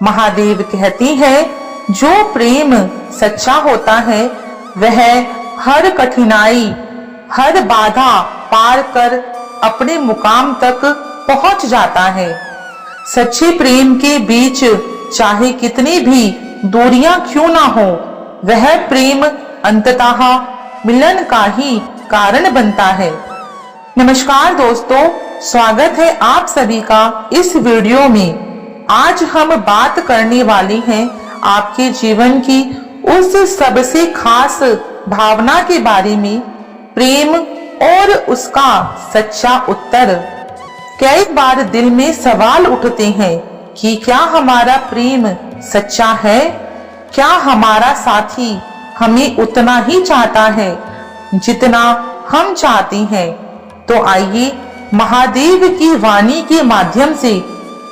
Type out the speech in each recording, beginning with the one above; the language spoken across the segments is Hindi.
महादेव कहती है, जो प्रेम सच्चा होता है वह हर कठिनाई, हर बाधा पार कर अपने मुकाम तक पहुंच जाता है। सच्चे प्रेम के बीच चाहे कितनी भी दूरियां क्यों ना हो, वह प्रेम अंततः मिलन का ही कारण बनता है। नमस्कार दोस्तों, स्वागत है आप सभी का इस वीडियो में। आज हम बात करने वाले हैं आपके जीवन की उस सबसे खास भावना के बारे में, प्रेम और उसका सच्चा उत्तर। कई बार दिल में सवाल उठते हैं कि क्या हमारा प्रेम सच्चा है? क्या हमारा साथी हमें उतना ही चाहता है जितना हम चाहते हैं? तो आइए महादेव की वाणी के माध्यम से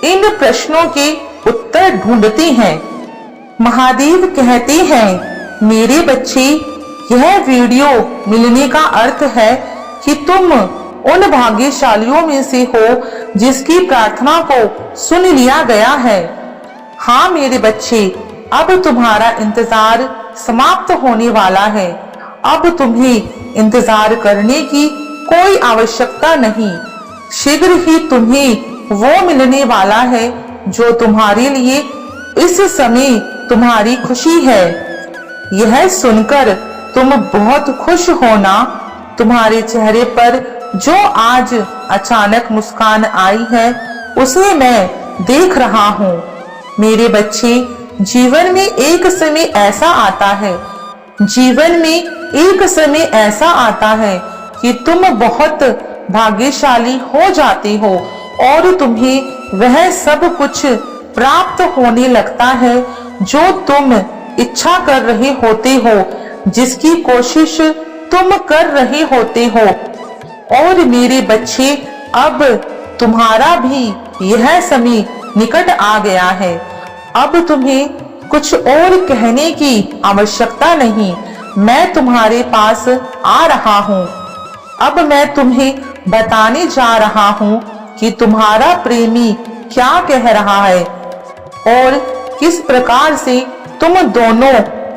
इन प्रश्नों के उत्तर ढूंढते हैं। महादेव कहते हैं, मेरे बच्चे, यह वीडियो मिलने का अर्थ है कि तुम उन भाग्यशालियों में से हो जिसकी प्रार्थना को सुन लिया गया है। हाँ मेरे बच्चे, अब तुम्हारा इंतजार समाप्त होने वाला है। अब तुम्हें इंतजार करने की कोई आवश्यकता नहीं। शीघ्र ही तुम्हें वो मिलने वाला है जो तुम्हारे लिए इस समय तुम्हारी खुशी है। यह सुनकर तुम बहुत खुश होना। तुम्हारे चेहरे पर जो आज अचानक मुस्कान आई है उसे मैं देख रहा हूँ। मेरे बच्चे, जीवन में एक समय ऐसा आता है, जीवन में एक समय ऐसा आता है कि तुम बहुत भाग्यशाली हो जाते हो और तुम्हें वह सब कुछ प्राप्त होने लगता है जो तुम इच्छा कर रहे होते हो, जिसकी कोशिश तुम कर रहे होते हो। और मेरे बच्चे, अब तुम्हारा भी यह समय निकट आ गया है। अब तुम्हें कुछ और कहने की आवश्यकता नहीं। मैं तुम्हारे पास आ रहा हूँ। अब मैं तुम्हें बताने जा रहा हूँ कि तुम्हारा प्रेमी क्या कह रहा है और किस प्रकार से तुम दोनों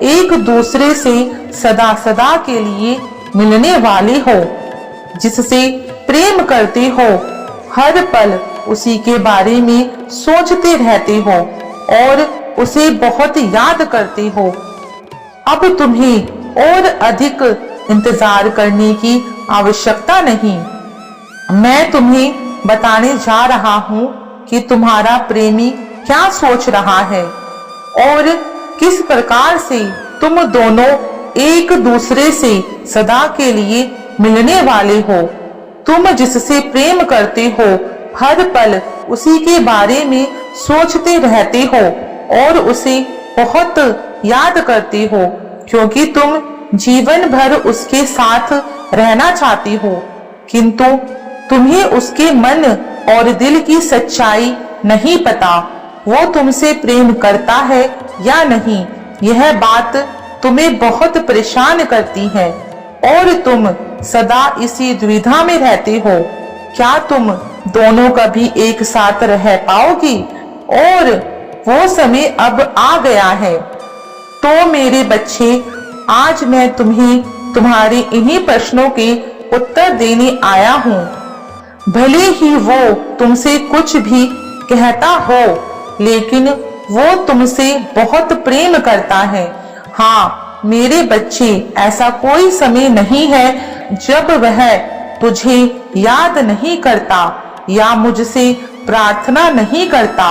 एक दूसरे से सदा सदा के लिए मिलने वाले हो। जिससे प्रेम करते हो, हर पल उसी के बारे में सोचते रहते हो और उसे बहुत याद करते हो। अब तुम्हें और अधिक इंतजार करने की आवश्यकता नहीं। मैं तुम्हें बताने जा रहा हूँ कि तुम्हारा प्रेमी क्या सोच रहा है और किस प्रकार से तुम दोनों एक दूसरे से सदा के लिए मिलने वाले हो। तुम जिससे प्रेम करते हो, हर पल उसी के बारे में सोचते रहते हो और उसे बहुत याद करते हो, क्योंकि तुम जीवन भर उसके साथ रहना चाहती हो। किंतु तुम्हें उसके मन और दिल की सच्चाई नहीं पता। वो तुमसे प्रेम करता है या नहीं, यह बात तुम्हें बहुत परेशान करती है और तुम सदा इसी दुविधा में रहते हो। क्या तुम दोनों कभी एक साथ रह पाओगी? और वो समय अब आ गया है। तो मेरे बच्चे, आज मैं तुम्हें तुम्हारे इन्हीं प्रश्नों के उत्तर देने आया हूँ। भले ही वो तुमसे कुछ भी कहता हो, लेकिन वो तुमसे बहुत प्रेम करता है। हाँ मेरे बच्चे, ऐसा कोई समय नहीं है जब वह तुझे याद नहीं करता या मुझसे प्रार्थना नहीं करता।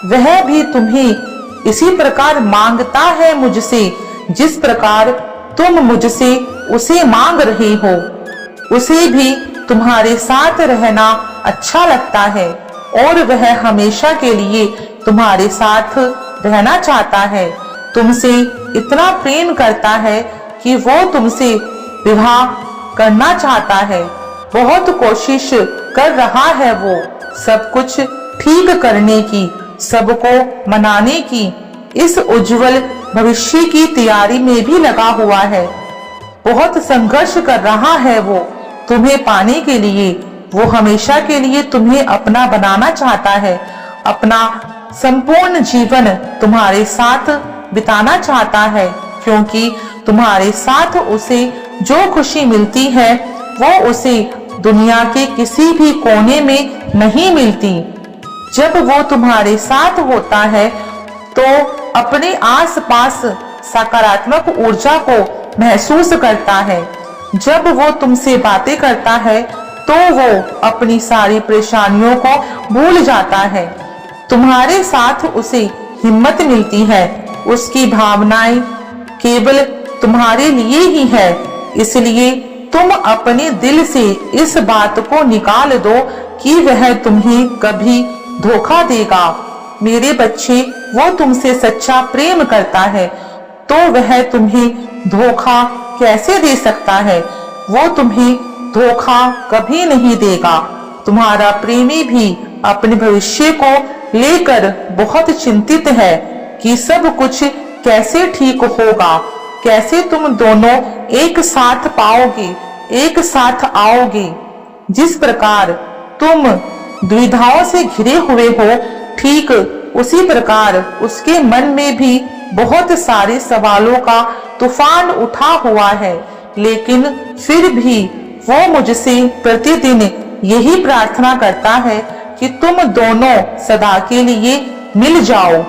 वह भी तुम्हें इसी प्रकार मांगता है मुझसे, जिस प्रकार तुम मुझसे उसे मांग रहे हो। उसे भी तुम्हारे साथ रहना अच्छा लगता है और वह हमेशा के लिए तुम्हारे साथ रहना चाहता है। तुमसे इतना प्रेम करता है कि वो तुमसे विवाह करना चाहता है। बहुत कोशिश कर रहा है वो सब कुछ ठीक करने की, सबको मनाने की, इस उज्जवल भविष्य की तैयारी में भी लगा हुआ है। बहुत संघर्ष कर रहा है वो तुम्हें पाने के लिए। वो हमेशा के लिए तुम्हें अपना बनाना चाहता है, अपना संपूर्ण जीवन तुम्हारे साथ बिताना चाहता है, क्योंकि तुम्हारे साथ उसे जो खुशी मिलती है वो उसे दुनिया के किसी भी कोने में नहीं मिलती। जब वो तुम्हारे साथ होता है तो अपने आसपास सकारात्मक ऊर्जा को महसूस करता है। जब वो तुमसे बातें करता है तो वो अपनी सारी परेशानियों को भूल जाता है। तुम्हारे साथ उसे हिम्मत मिलती है। उसकी भावनाएं केवल तुम्हारे लिए ही है, इसलिए तुम अपने दिल से इस बात को निकाल दो कि वह तुम्हें कभी धोखा देगा। मेरे बच्चे, वो तुमसे सच्चा प्रेम करता है तो वह तुम्हें धोखा कैसे दे सकता है? वो तुम्हें धोखा कभी नहीं देगा। तुम्हारा प्रेमी भी अपने भविष्य को लेकर बहुत चिंतित है कि सब कुछ कैसे ठीक होगा, कैसे तुम दोनों एक साथ पाओगे, एक साथ आओगे। जिस प्रकार तुम दुविधाओं से घिरे हुए हो, ठीक उसी प्रकार उसके मन में भी बहुत सारे सवालों का तूफान उठा हुआ है, लेकिन फिर भी वो मुझसे प्रतिदिन यही प्रार्थना करता है कि तुम दोनों सदा के लिए मिल जाओ।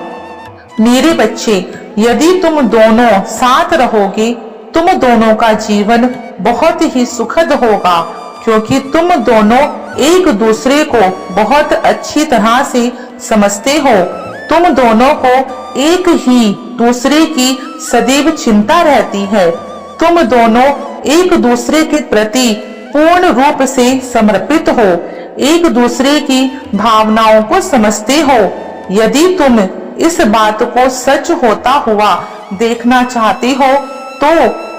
मेरे बच्चे, यदि तुम दोनों साथ रहोगे, तुम दोनों का जीवन बहुत ही सुखद होगा, क्योंकि तुम दोनों एक दूसरे को बहुत अच्छी तरह से समझते हो। तुम दोनों को एक ही दूसरे की सदैव चिंता रहती है। तुम दोनों एक दूसरे के प्रति पूर्ण रूप से समर्पित हो, एक दूसरे की भावनाओं को समझते हो। यदि तुम इस बात को सच होता हुआ देखना चाहते हो तो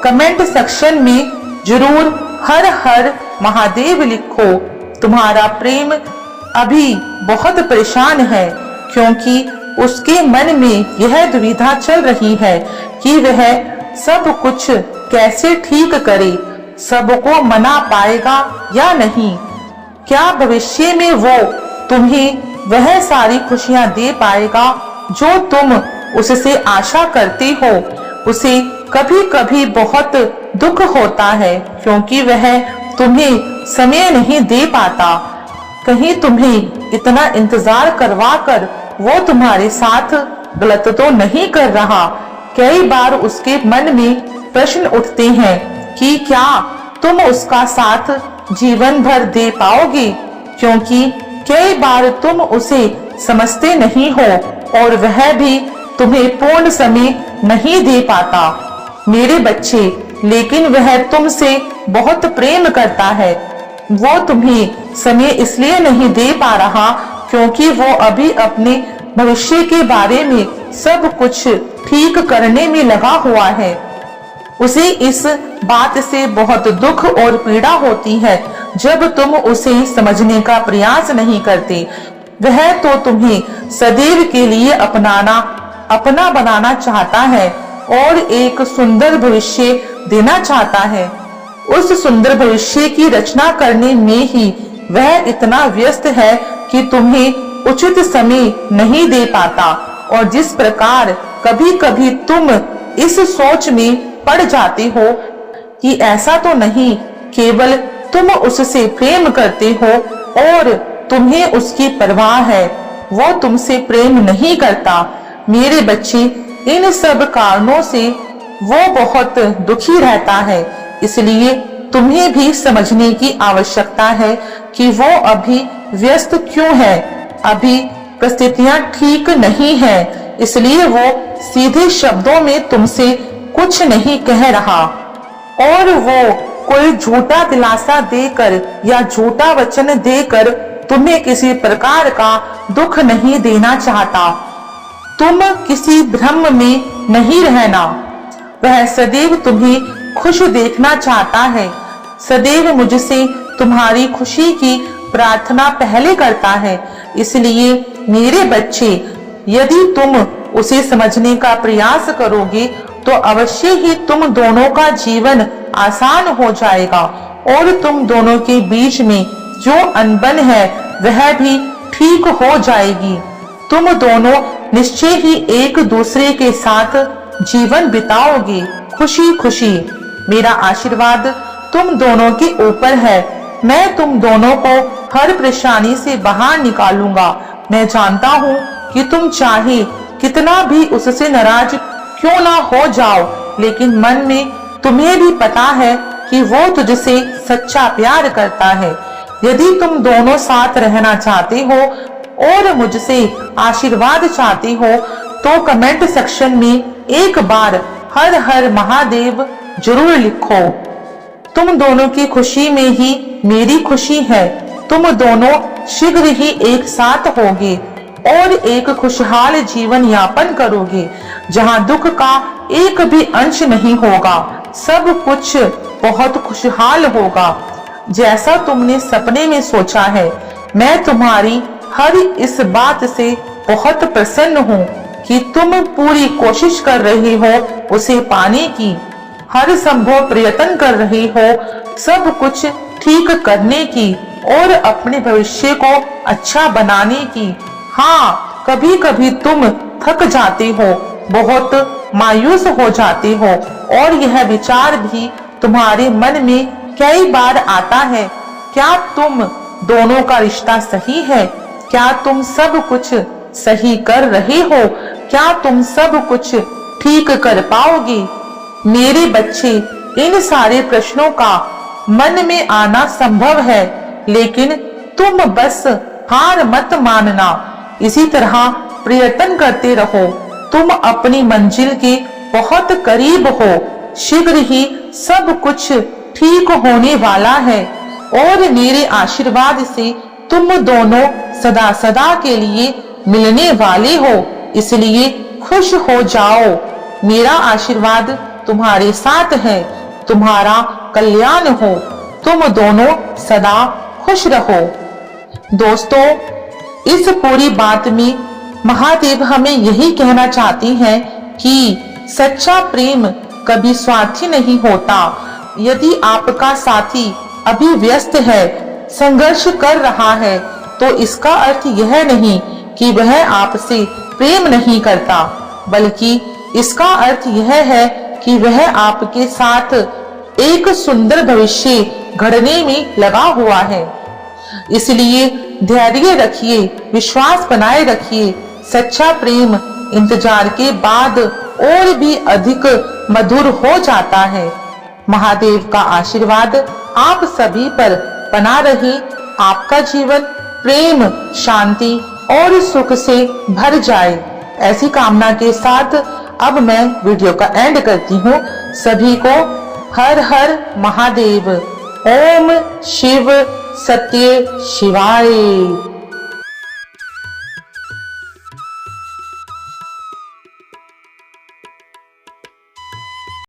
कमेंट सेक्शन में जरूर हर हर महादेव लिखो। तुम्हारा प्रेम अभी बहुत परेशान है, क्योंकि उसके मन में यह दुविधा चल रही है कि वह सब कुछ कैसे ठीक करे, सबको मना पाएगा या नहीं। क्या भविष्य में वो तुम्हें वह सारी खुशियां दे पाएगा जो तुम उससे आशा करते हो? उसे कभी कभी बहुत दुख होता है, क्योंकि वह तुम्हें समय नहीं दे पाता। कहीं तुम्हें इतना इंतजार करवा कर वो तुम्हारे साथ गलत तो नहीं कर रहा? कई बार उसके मन में प्रश्न उठते हैं कि क्या तुम उसका साथ जीवन भर दे पाओगे, क्योंकि कई बार तुम उसे समझते नहीं हो और वह भी तुम्हें पूर्ण समय नहीं दे पाता। मेरे बच्चे, लेकिन वह तुमसे बहुत प्रेम करता है। वो तुम्हें समय इसलिए नहीं दे पा रहा क्योंकि वो अभी अपने भविष्य के बारे में सब कुछ ठीक करने में लगा हुआ है। उसे इस बात से बहुत दुख और पीड़ा होती है जब तुम उसे समझने का प्रयास नहीं करते। वह तो तुम्हें सदैव के लिए अपना बनाना चाहता है और एक सुंदर भविष्य देना चाहता है। उस सुंदर भविष्य की रचना करने में ही वह इतना व्यस्त है कि तुम्हें उचित समय नहीं दे पाता। और जिस प्रकार कभी कभी तुम इस सोच में पड़ जाते हो कि ऐसा तो नहीं, केवल तुम उससे प्रेम करते हो और तुम्हें उसकी परवाह है, वो तुमसे प्रेम नहीं करता। मेरे बच्चे, इन सब कारणों से वो बहुत दुखी रहता है, इसलिए तुम्हें भी समझने की आवश्यकता है कि वो अभी व्यस्त क्यों है। अभी परिस्थितियां ठीक नहीं है, इसलिए वो सीधे शब्दों में तुमसे कुछ नहीं कह रहा और वो कोई झूठा दिलासा देकर या झूठा वचन देकर तुम्हें किसी प्रकार का दुख नहीं देना चाहता। तुम किसी भ्रम में नहीं रहना। वह सदैव तुम्हें खुश देखना चाहता है, सदैव मुझसे तुम्हारी खुशी की प्रार्थना पहले करता है। इसलिए मेरे बच्चे, यदि तुम उसे समझने का प्रयास करोगे तो अवश्य ही तुम दोनों का जीवन आसान हो जाएगा और तुम दोनों के बीच में जो अनबन है वह भी ठीक हो जाएगी। तुम दोनों निश्चय ही एक दूसरे के साथ जीवन बिताओगे खुशी खुशी। मेरा आशीर्वाद तुम दोनों के ऊपर है। मैं तुम दोनों को हर परेशानी से बाहर निकालूंगा। मैं जानता हूँ कि तुम चाहे कितना भी उससे नाराज क्यों ना हो जाओ, लेकिन मन में तुम्हें भी पता है कि वो तुझसे सच्चा प्यार करता है। यदि तुम दोनों साथ रहना चाहते हो और मुझसे आशीर्वाद चाहते हो तो कमेंट सेक्शन में एक बार हर हर महादेव जरूर लिखो। तुम दोनों की खुशी में ही मेरी खुशी है। तुम दोनों शीघ्र ही एक साथ होगे और एक खुशहाल जीवन यापन करोगे जहां दुख का एक भी अंश नहीं होगा। सब कुछ बहुत खुशहाल होगा जैसा तुमने सपने में सोचा है। मैं तुम्हारी हर इस बात से बहुत प्रसन्न हूँ कि तुम पूरी कोशिश कर रहे हो उसे पाने की, हर संभव प्रयत्न कर रही हो सब कुछ ठीक करने की और अपने भविष्य को अच्छा बनाने की। हाँ, कभी कभी तुम थक जाते हो, बहुत मायूस हो जाते हो और यह विचार भी तुम्हारे मन में कई बार आता है, क्या तुम दोनों का रिश्ता सही है? क्या तुम सब कुछ सही कर रहे हो? क्या तुम सब कुछ ठीक कर पाओगे? मेरे बच्चे, इन सारे प्रश्नों का मन में आना संभव है, लेकिन तुम बस हार मत मानना। इसी तरह प्रयत्न करते रहो। तुम अपनी मंजिल के बहुत करीब हो। शीघ्र ही सब कुछ ठीक होने वाला है और मेरे आशीर्वाद से तुम दोनों सदा सदा के लिए मिलने वाले हो। इसलिए खुश हो जाओ। मेरा आशीर्वाद तुम्हारे साथ है। तुम्हारा कल्याण हो। तुम दोनों सदा खुश रहो। दोस्तों, इस पूरी बात में महादेव हमें यही कहना चाहते हैं कि सच्चा प्रेम कभी स्वार्थी नहीं होता। यदि आपका साथी अभी व्यस्त है, संघर्ष कर रहा है, तो इसका अर्थ यह नहीं कि वह आपसे प्रेम नहीं करता, बल्कि इसका अर्थ यह है कि वह आपके साथ एक सुंदर भविष्य गढ़ने में लगा हुआ है। इसलिए धैर्य रखिए, विश्वास बनाए रखिए। सच्चा प्रेम इंतजार के बाद और भी अधिक मधुर हो जाता है। महादेव का आशीर्वाद आप सभी पर बना रहे। आपका जीवन प्रेम, शांति और सुख से भर जाए, ऐसी कामना के साथ अब मैं वीडियो का एंड करती हूँ। सभी को हर हर महादेव। ओम शिव सत्य शिवाय।